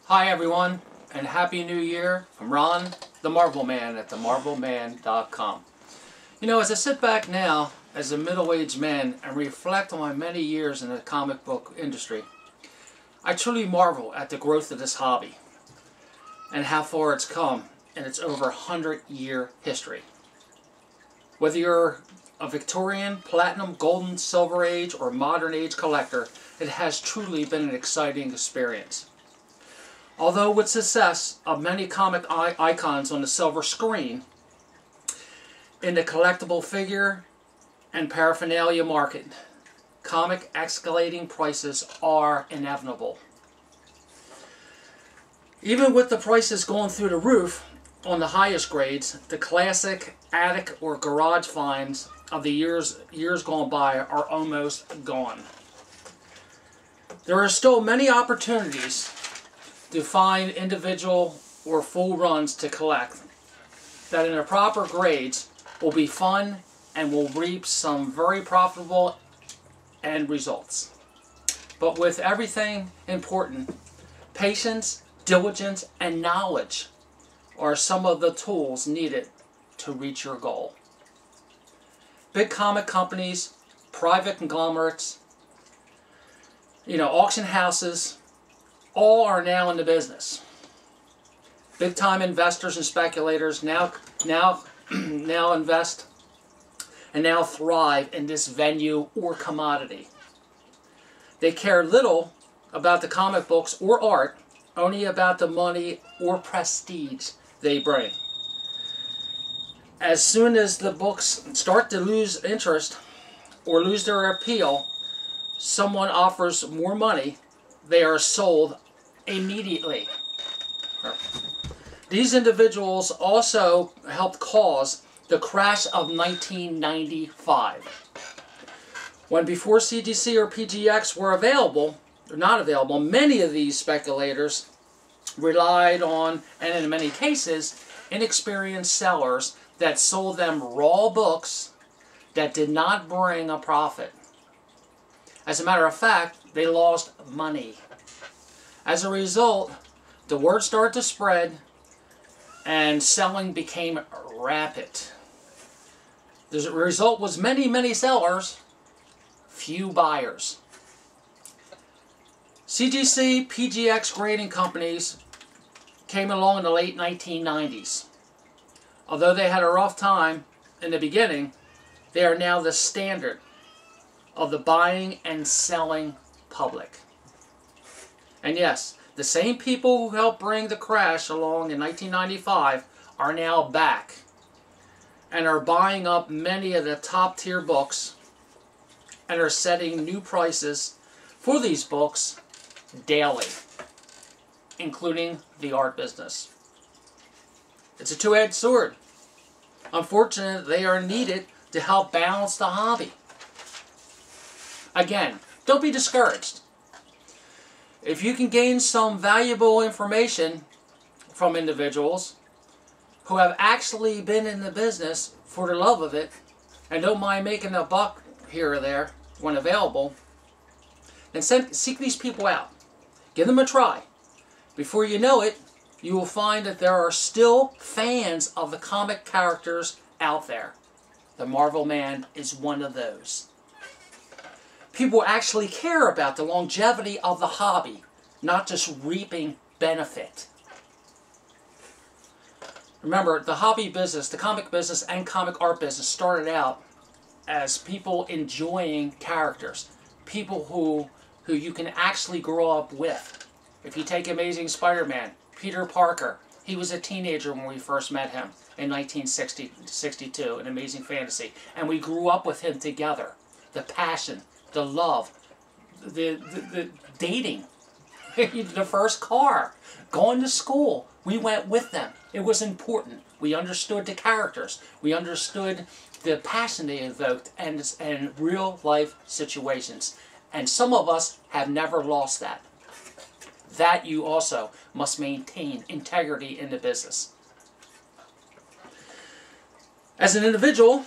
Hi everyone, and Happy New Year from Ron, the Marvelman at TheMarvelman.com. You know, as I sit back now as a middle-aged man and reflect on my many years in the comic book industry, I truly marvel at the growth of this hobby and how far it's come in its over 100-year history. Whether you're a Victorian, Platinum, Golden, Silver Age, or Modern Age collector, it has truly been an exciting experience. Although with success of many comic icons on the silver screen, in the collectible figure and paraphernalia market, comic escalating prices are inevitable. Even with the prices going through the roof on the highest grades, the classic attic or garage finds of the years gone by are almost gone. There are still many opportunities to find individual or full runs to collect that in the proper grades will be fun and will reap some very profitable end results. But with everything important, patience, diligence, and knowledge are some of the tools needed to reach your goal. Big comic companies, private conglomerates, auction houses, all are now in the business. Big-time investors and speculators now invest and now thrive in this venue or commodity. They care little about the comic books or art, only about the money or prestige they bring. As soon as the books start to lose interest or lose their appeal, someone offers more money, they are sold immediately. These individuals also helped cause the crash of 1995. When before CGC or PGX were available, or not available, many of these speculators relied on, and in many cases, inexperienced sellers that sold them raw books that did not bring a profit. As a matter of fact, they lost money. As a result, the word started to spread and selling became rapid. The result was many sellers, few buyers. CGC, PGX grading companies came along in the late 1990s. Although they had a rough time in the beginning, they are now the standard of the buying and selling public. And yes, the same people who helped bring the crash along in 1995 are now back and are buying up many of the top tier books and are setting new prices for these books daily, including the art business. It's a two-edged sword. Unfortunately, they are needed to help balance the hobby. Again, don't be discouraged. If you can gain some valuable information from individuals who have actually been in the business for the love of it and don't mind making a buck here or there when available, then seek these people out. Give them a try. Before you know it, you will find that there are still fans of the comic characters out there. The Marvelman is one of those. People actually care about the longevity of the hobby, not just reaping benefit. Remember, the hobby business, the comic business and comic art business started out as people enjoying characters. People who you can actually grow up with. If you take Amazing Spider-Man, Peter Parker, he was a teenager when we first met him in 1962 in Amazing Fantasy. And we grew up with him together. The passion, the love, the dating, the first car, going to school. We went with them. It was important. We understood the characters. We understood the passion they evoked and real life situations. And some of us have never lost that. That you also must maintain integrity in the business. As an individual,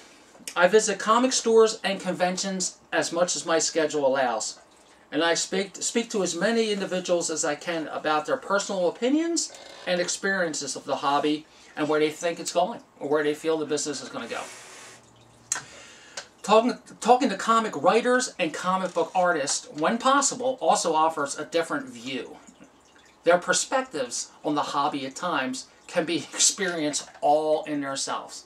I visit comic stores and conventions as much as my schedule allows. And I speak to as many individuals as I can about their personal opinions and experiences of the hobby and where they think it's going or where they feel the business is going to go. Talking to comic writers and comic book artists, when possible, also offers a different view. Their perspectives on the hobby at times can be experienced all in themselves.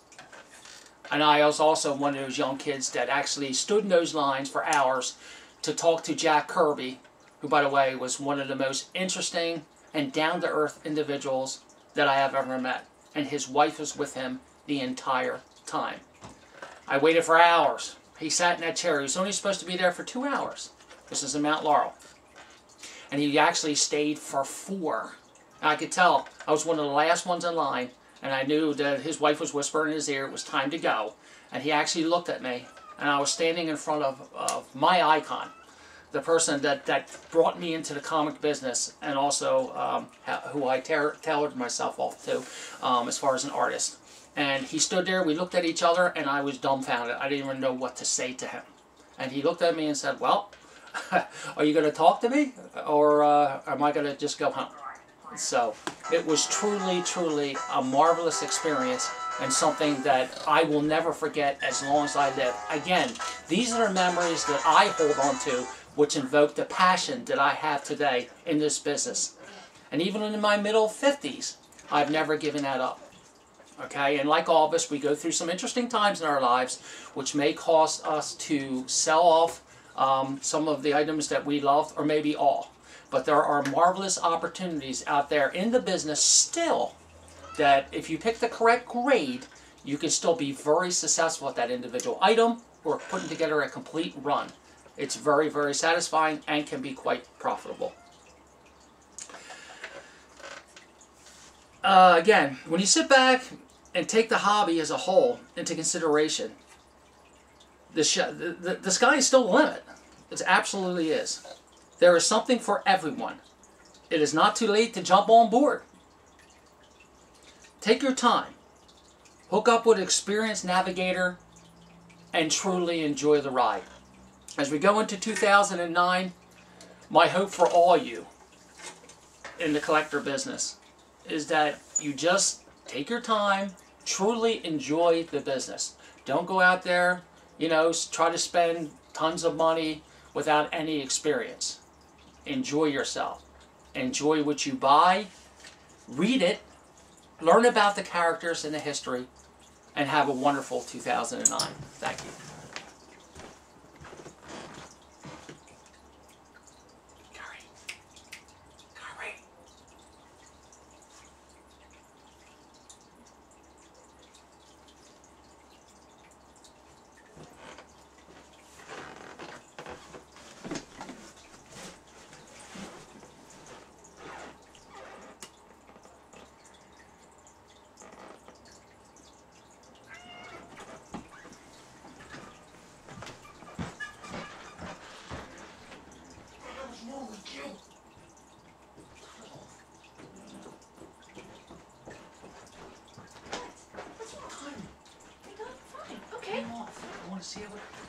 And I was also one of those young kids that actually stood in those lines for hours to talk to Jack Kirby, who, by the way, was one of the most interesting and down-to-earth individuals that I have ever met. And his wife was with him the entire time. I waited for hours. He sat in that chair. He was only supposed to be there for 2 hours. This is in Mount Laurel. And he actually stayed for 4. And I could tell I was one of the last ones in line, and I knew that his wife was whispering in his ear it was time to go. And he actually looked at me, and I was standing in front of my icon, the person that brought me into the comic business, and also who I tailored myself off to as far as an artist. And he stood there, we looked at each other, and I was dumbfounded. I didn't even know what to say to him. And he looked at me and said, well, are you going to talk to me, or am I going to just go home? So it was truly, truly a marvelous experience and something that I will never forget as long as I live. Again, these are the memories that I hold on to, which invoke the passion that I have today in this business. And even in my middle 50s, I've never given that up. Okay, and like all of us, we go through some interesting times in our lives, which may cause us to sell off some of the items that we love, or maybe all. But there are marvelous opportunities out there in the business still that if you pick the correct grade, you can still be very successful at that individual item or putting together a complete run. It's very, very satisfying and can be quite profitable. Again, when you sit back and take the hobby as a whole into consideration, the sky is still the limit. It absolutely is. There is something for everyone. It is not too late to jump on board. Take your time. Hook up with an experienced navigator and truly enjoy the ride. As we go into 2009, my hope for all you in the collector business is that you just take your time, truly enjoy the business. Don't go out there, try to spend tons of money without any experience. Enjoy yourself. Enjoy what you buy. Read it. Learn about the characters and the history. And have a wonderful 2009. Thank you. I want to see it.